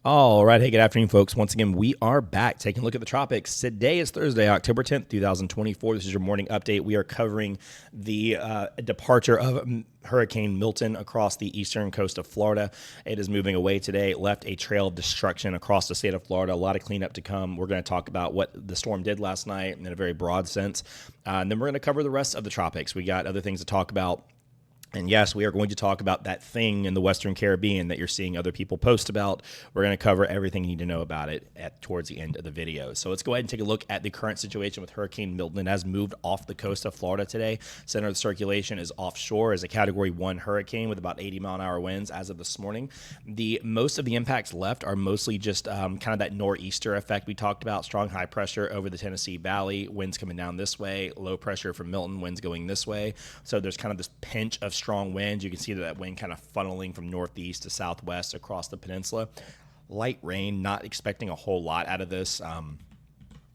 All right. Hey, good afternoon, folks. Once again, we are back taking a look at the tropics. Today is Thursday, October 10th, 2024. This is your morning update. We are covering the departure of Hurricane Milton across the eastern coast of Florida. It is moving away today. It left a trail of destruction across the state of Florida. A lot of cleanup to come. We're going to talk about what the storm did last night in a very broad sense. And then we're going to cover the rest of the tropics. We got other things to talk about. And yes, we are going to talk about that thing in the Western Caribbean that you're seeing other people post about. We're going to cover everything you need to know about it towards the end of the video. So let's go ahead and take a look at the current situation with Hurricane Milton. It has moved off the coast of Florida today. Center of the circulation is offshore as a Category 1 hurricane with about 80-mile-an-hour winds as of this morning. Most of the impacts left are mostly just kind of that nor'easter effect we talked about. Strong high pressure over the Tennessee Valley, winds coming down this way, low pressure from Milton, winds going this way. So there's kind of this pinch of strong winds. You can see that wind kind of funneling from northeast to southwest across the peninsula. Light rain, not expecting a whole lot out of this.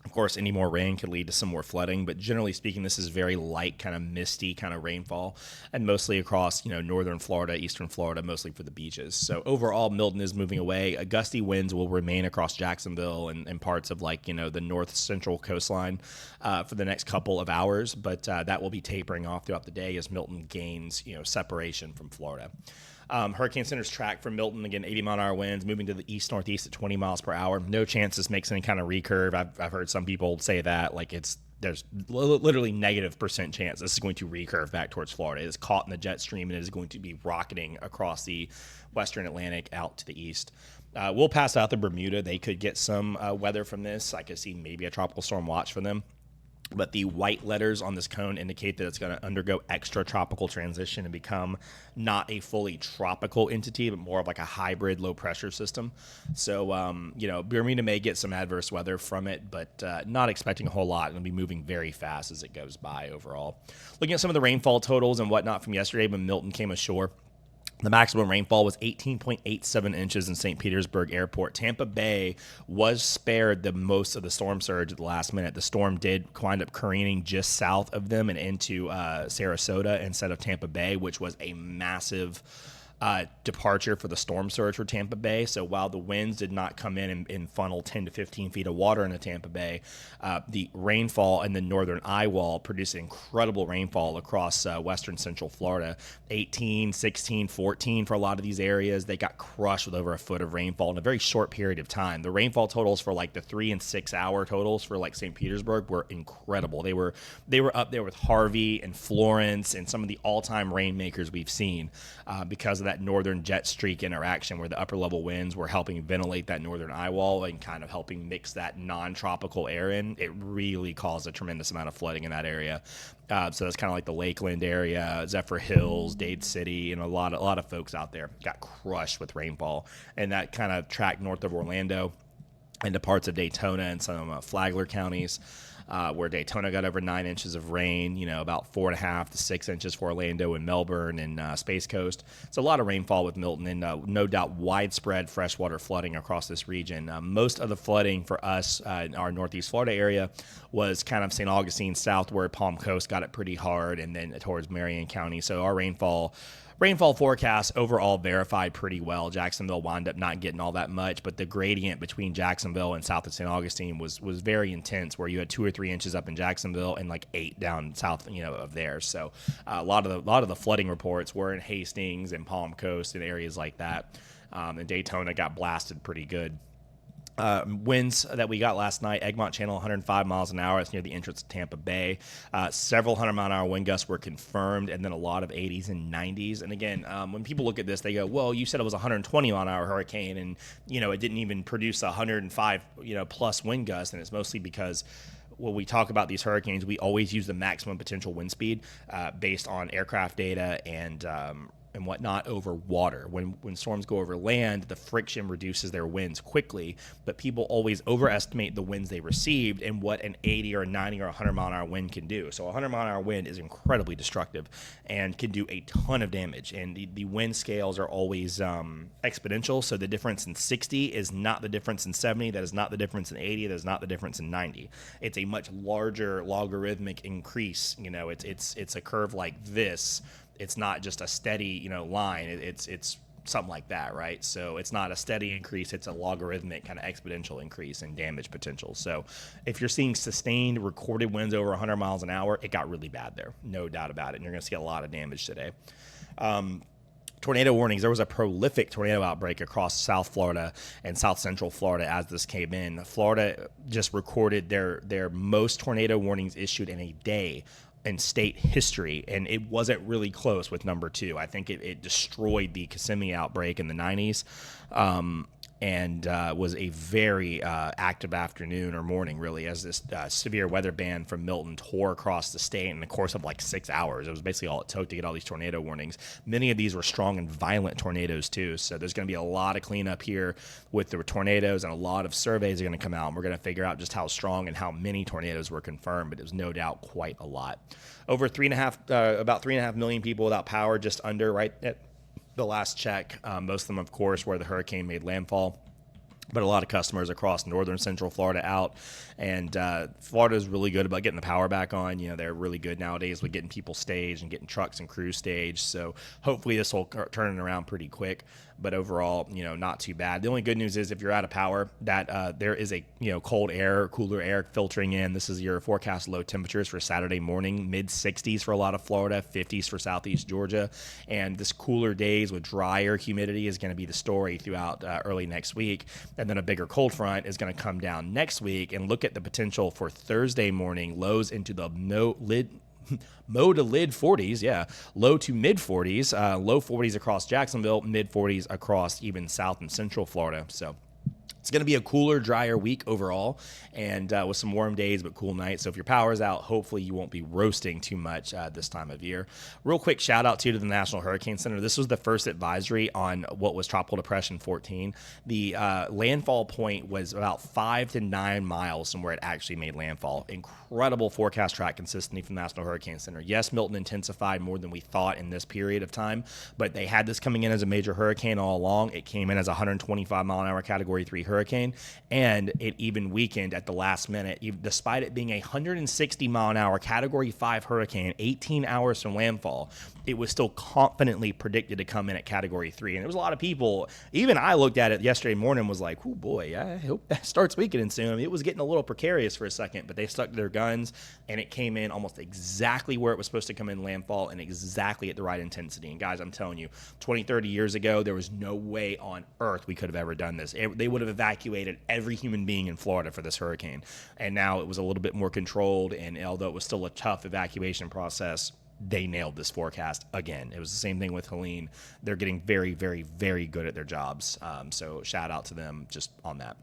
Of course, any more rain could lead to some more flooding, but generally speaking, this is very light, kind of misty kind of rainfall, and mostly across, northern Florida, eastern Florida, mostly for the beaches. So overall, Milton is moving away. Gusty winds will remain across Jacksonville and parts of the north central coastline for the next couple of hours, but that will be tapering off throughout the day as Milton gains, separation from Florida. Hurricane Center's track for Milton, again, 80-mile-an-hour winds, moving to the east-northeast at 20 miles per hour. No chance this makes any kind of recurve. I've heard some people say that, there's literally -% chance this is going to recurve back towards Florida. It is caught in the jet stream and it is going to be rocketing across the western Atlantic out to the east. We'll pass out the Bermuda. They could get some weather from this. I could see maybe a tropical storm watch for them. But the white letters on this cone indicate that it's going to undergo extratropical transition and become not a fully tropical entity, but more of like a hybrid low pressure system. So, Bermuda may get some adverse weather from it, but not expecting a whole lot. It'll be moving very fast as it goes by overall. Looking at some of the rainfall totals and whatnot from yesterday when Milton came ashore. The maximum rainfall was 18.87 inches in St. Petersburg Airport. Tampa Bay was spared the most of the storm surge at the last minute. The storm did wind up careening just south of them and into Sarasota instead of Tampa Bay, which was a massive departure for the storm surge for Tampa Bay. So while the winds did not come in and funnel 10 to 15 feet of water into Tampa Bay, the rainfall in the northern eye wall produced incredible rainfall across western central Florida. 18, 16, 14 for a lot of these areas. They got crushed with over a foot of rainfall in a very short period of time. The rainfall totals for the 3 and 6 hour totals for St. Petersburg were incredible. They were up there with Harvey and Florence and some of the all-time rainmakers we've seen because of that northern jet streak interaction where the upper level winds were helping ventilate that northern eye wall and kind of helping mix that non-tropical air in. It really caused a tremendous amount of flooding in that area. So that's kind of like the Lakeland area, Zephyr Hills, Dade City, and a lot of folks out there got crushed with rainfall. And that kind of tracked north of Orlando into parts of Daytona and some Flagler counties. Where Daytona got over 9 inches of rain, about 4.5 to 6 inches for Orlando and Melbourne and Space Coast. It's a lot of rainfall with Milton and no doubt widespread freshwater flooding across this region. Most of the flooding for us in our Northeast Florida area was kind of St. Augustine southward. Palm Coast got it pretty hard, and then towards Marion County. So our rainfall forecast overall verified pretty well. Jacksonville wound up not getting all that much, but the gradient between Jacksonville and south of St. Augustine was very intense, where you had 2 or 3 inches up in Jacksonville and 8 down south, of there. So a lot of the flooding reports were in Hastings and Palm Coast and areas like that. And Daytona got blasted pretty good. Winds that we got last night, Egmont Channel, 105 miles an hour. It's near the entrance to Tampa Bay. Several 100-mile-an-hour wind gusts were confirmed, and then a lot of 80s and 90s. And again, when people look at this, they go, well, you said it was a 120-mile-an-hour hurricane, and, it didn't even produce 105, plus wind gusts. And it's mostly because when we talk about these hurricanes, we always use the maximum potential wind speed based on aircraft data and whatnot over water. When storms go over land, the friction reduces their winds quickly, but people always overestimate the winds they received and what an 80 or a 90 or 100 mile an hour wind can do. So a 100 mile an hour wind is incredibly destructive and can do a ton of damage. And the wind scales are always exponential. So the difference in 60 is not the difference in 70. That is not the difference in 80. That is not the difference in 90. It's a much larger logarithmic increase. It's a curve like this. It's not just a steady, line. It's something like that, right? So it's not a steady increase, it's a logarithmic kind of exponential increase in damage potential. So if you're seeing sustained recorded winds over 100 miles an hour, it got really bad there, no doubt about it. And you're going to see a lot of damage today. Tornado warnings. There was a prolific tornado outbreak across South Florida and South Central Florida as this came in. Florida just recorded their most tornado warnings issued in a day in state history, and it wasn't really close with number 2. I think it destroyed the Kissimmee outbreak in the 90s. And was a very active afternoon or morning, really, as this severe weather band from Milton tore across the state in the course of like 6 hours. It was basically all it took to get all these tornado warnings. Many of these were strong and violent tornadoes, too. So there's going to be a lot of cleanup here with the tornadoes, and a lot of surveys are going to come out. And we're going to figure out just how strong and how many tornadoes were confirmed, but it was no doubt quite a lot. Over about 3.5 million people without power, just under, right at the last check. Most of them, of course, where the hurricane made landfall. But a lot of customers across northern central Florida out. And Florida is really good about getting the power back on. You know, they're really good nowadays with getting people staged and getting trucks and crews staged. So hopefully this will turn it around pretty quick. But overall, you know, not too bad. The only good news is if you're out of power, that there is a, you know, cold air, cooler air filtering in. This is your forecast low temperatures for Saturday morning, mid 60s for a lot of Florida, 50s for southeast Georgia. And this cooler days with drier humidity is going to be the story throughout early next week. And then a bigger cold front is going to come down next week. And look at the potential for Thursday morning lows into the low to mid 40s, low to mid 40s, low 40s across Jacksonville, mid 40s across even South and Central Florida. So it's going to be a cooler, drier week overall, and with some warm days but cool nights. So if your power's out, hopefully you won't be roasting too much this time of year. Real quick shout out to the National Hurricane Center. This was the first advisory on what was Tropical Depression 14. The landfall point was about 5 to 9 miles from where it actually made landfall. Incredible forecast track consistency from the National Hurricane Center. Yes, Milton intensified more than we thought in this period of time, but they had this coming in as a major hurricane all along. It came in as a 125 mile an hour Category 3 hurricane, and it even weakened at the last minute. Despite it being a 160 mile an hour Category 5 hurricane, 18 hours from landfall, it was still confidently predicted to come in at Category 3. And there was a lot of people, even I looked at it yesterday morning and was like, oh boy, I hope that starts weakening soon. I mean, it was getting a little precarious for a second, but they stuck to their guns, and it came in almost exactly where it was supposed to come in landfall and exactly at the right intensity. And guys, I'm telling you, 20, 30 years ago, there was no way on earth we could have ever done this. They would have evacuated every human being in Florida for this hurricane. And now it was a little bit more controlled, and although it was still a tough evacuation process, they nailed this forecast again. It was the same thing with Helene. They're getting very, very, very good at their jobs. So shout out to them just on that.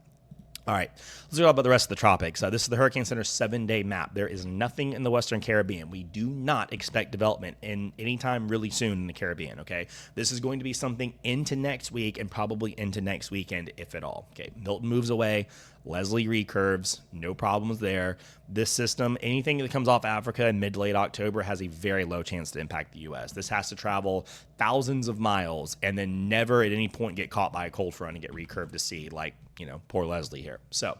All right, let's talk about the rest of the tropics. This is the Hurricane Center's 7-day map. There is nothing in the Western Caribbean. We do not expect development in any time really soon in the Caribbean, okay? This is going to be something into next week and probably into next weekend, if at all. Okay, Milton moves away. Leslie recurves, no problems there. This system, anything that comes off Africa in mid to late October has a very low chance to impact the U.S. This has to travel thousands of miles and then never at any point get caught by a cold front and get recurved to sea like, you know, poor Leslie here. So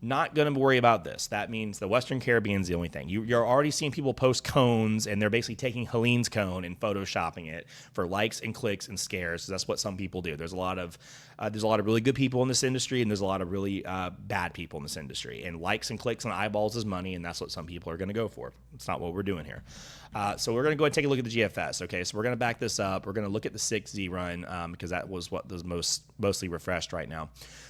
not going to worry about this. That means the Western Caribbean is the only thing. You're already seeing people post cones, and they're basically taking Helene's cone and photoshopping it for likes and clicks and scares. So that's what some people do. There's a lot of really good people in this industry, and there's a lot of really bad people in this industry. And likes and clicks and eyeballs is money, and that's what some people are going to go for. It's not what we're doing here. So we're going to go ahead and take a look at the GFS. Okay, so we're going to back this up. We're going to look at the 6Z run because that was what was mostly refreshed right now.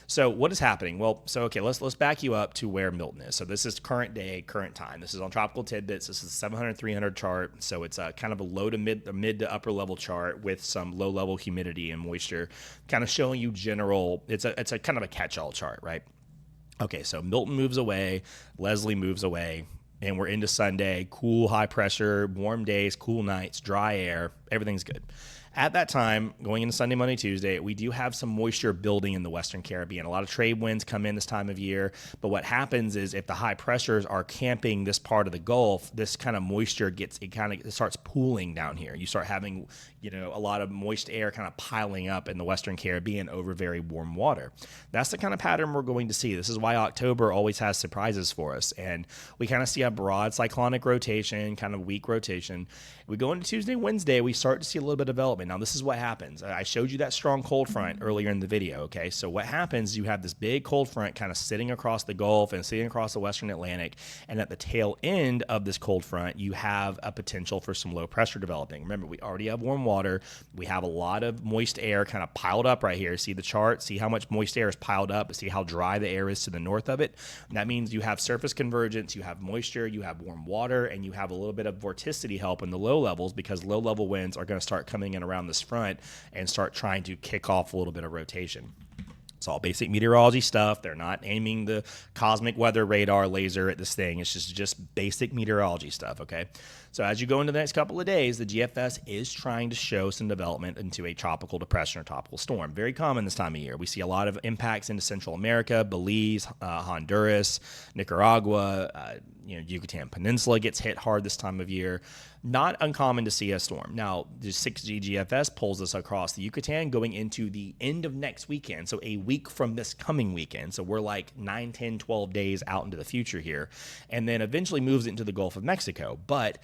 So what is happening? Well, so okay, let's back you up to where Milton is. So this is current day, current time. This is on Tropical Tidbits. This is a 700, 300 chart. So it's a kind of a low to mid to upper level chart with some low level humidity and moisture, kind of showing you general. It's a kind of a catch-all chart, right? Okay, so Milton moves away, Leslie moves away, and we're into Sunday. Cool, high pressure, warm days, cool nights, dry air. Everything's good. At that time, going into Sunday, Monday, Tuesday, we do have some moisture building in the Western Caribbean. A lot of trade winds come in this time of year, but what happens is if the high pressures are camping this part of the Gulf, this kind of moisture it starts pooling down here. You start having, you know, a lot of moist air kind of piling up in the Western Caribbean over very warm water. That's the kind of pattern we're going to see. This is why October always has surprises for us, and we kind of see a broad cyclonic rotation, kind of weak rotation. We go into Tuesday, Wednesday, we start to see a little bit of development. Now, this is what happens. I showed you that strong cold front earlier in the video, okay? So what happens, you have this big cold front kind of sitting across the Gulf and sitting across the Western Atlantic, and at the tail end of this cold front, you have a potential for some low pressure developing. Remember, we already have warm water. We have a lot of moist air kind of piled up right here. See the chart? See how much moist air is piled up? See how dry the air is to the north of it? And that means you have surface convergence, you have moisture, you have warm water, and you have a little bit of vorticity help in the low levels, because low level winds are going to start coming in around this front and start trying to kick off a little bit of rotation. It's all basic meteorology stuff. They're not aiming the cosmic weather radar laser at this thing. It's just basic meteorology stuff, okay? So as you go into the next couple of days, the GFS is trying to show some development into a tropical depression or tropical storm. Very common this time of year. We see a lot of impacts into Central America, Belize, Honduras, Nicaragua, Yucatan Peninsula gets hit hard this time of year. Not uncommon to see a storm. Now, the 6G GFS pulls us across the Yucatan going into the end of next weekend, so a week from this coming weekend. So we're like 9, 10, 12 days out into the future here, and then eventually moves into the Gulf of Mexico. But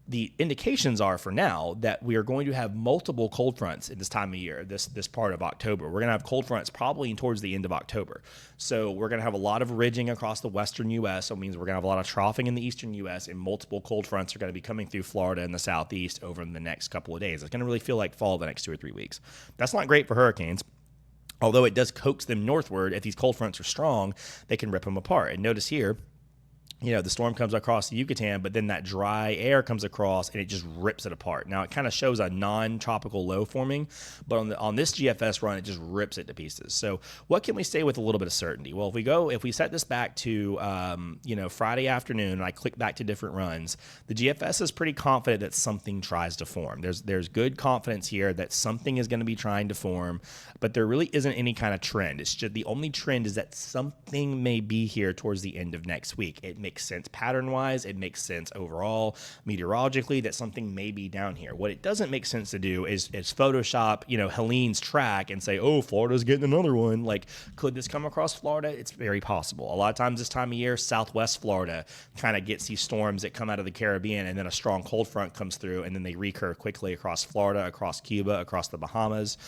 the indications are for now that we are going to have multiple cold fronts at this time of year, this part of October. We're going to have cold fronts probably towards the end of October. So we're going to have a lot of ridging across the western U.S. So it means we're going to have a lot of troughing in the eastern U.S. and multiple cold fronts are going to be coming through Florida and the southeast over the next couple of days. It's going to really feel like fall the next 2 or 3 weeks. That's not great for hurricanes. Although it does coax them northward, if these cold fronts are strong, they can rip them apart. And notice here, the storm comes across the Yucatan, but then that dry air comes across and it just rips it apart. Now, it kind of shows a non-tropical low forming, but on this GFS run, it just rips it to pieces. So what can we say with a little bit of certainty? Well, if we set this back to, Friday afternoon, and I click back to different runs, the GFS is pretty confident that something tries to form. There's good confidence here that something is going to be trying to form, but there really isn't any kind of trend. It's just the only trend is that something may be here towards the end of next week. It makes sense pattern-wise. It makes sense overall meteorologically that something may be down here. What it doesn't make sense to do is Photoshop, Helene's track and say, oh, Florida's getting another one. Like, could this come across Florida? It's very possible. A lot of times this time of year, Southwest Florida kind of gets these storms that come out of the Caribbean, and then a strong cold front comes through, and then they recurve quickly across Florida, across Cuba, across the Bahamas.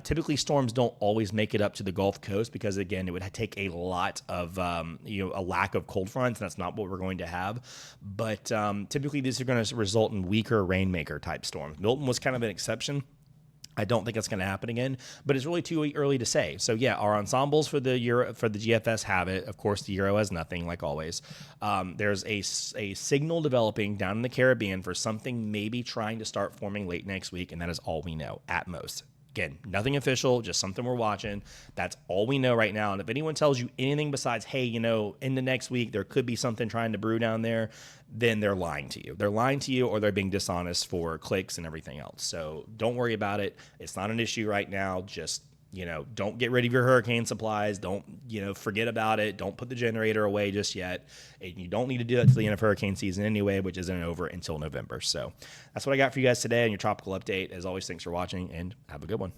Typically, storms don't always make it up to the Gulf Coast because, again, it would take a lot of, a lack of cold fronts, and that's not what we're going to have. But typically these are going to result in weaker rainmaker type storms. Milton was kind of an exception. I don't think that's going to happen again, but it's really too early to say. So yeah, our ensembles for the GFS have it. Of course, the Euro has nothing, like always. There's a signal developing down in the Caribbean for something maybe trying to start forming late next week, and that is all we know at most. Again, nothing official, just something we're watching. That's all we know right now. And if anyone tells you anything besides, hey, in the next week, there could be something trying to brew down there, then they're lying to you. They're lying to you, or they're being dishonest for clicks and everything else. So don't worry about it. It's not an issue right now. Just, don't get rid of your hurricane supplies. Don't, forget about it. Don't put the generator away just yet. And you don't need to do that to the end of hurricane season anyway, which isn't over until November. So that's what I got for you guys today on your tropical update. As always, thanks for watching and have a good one.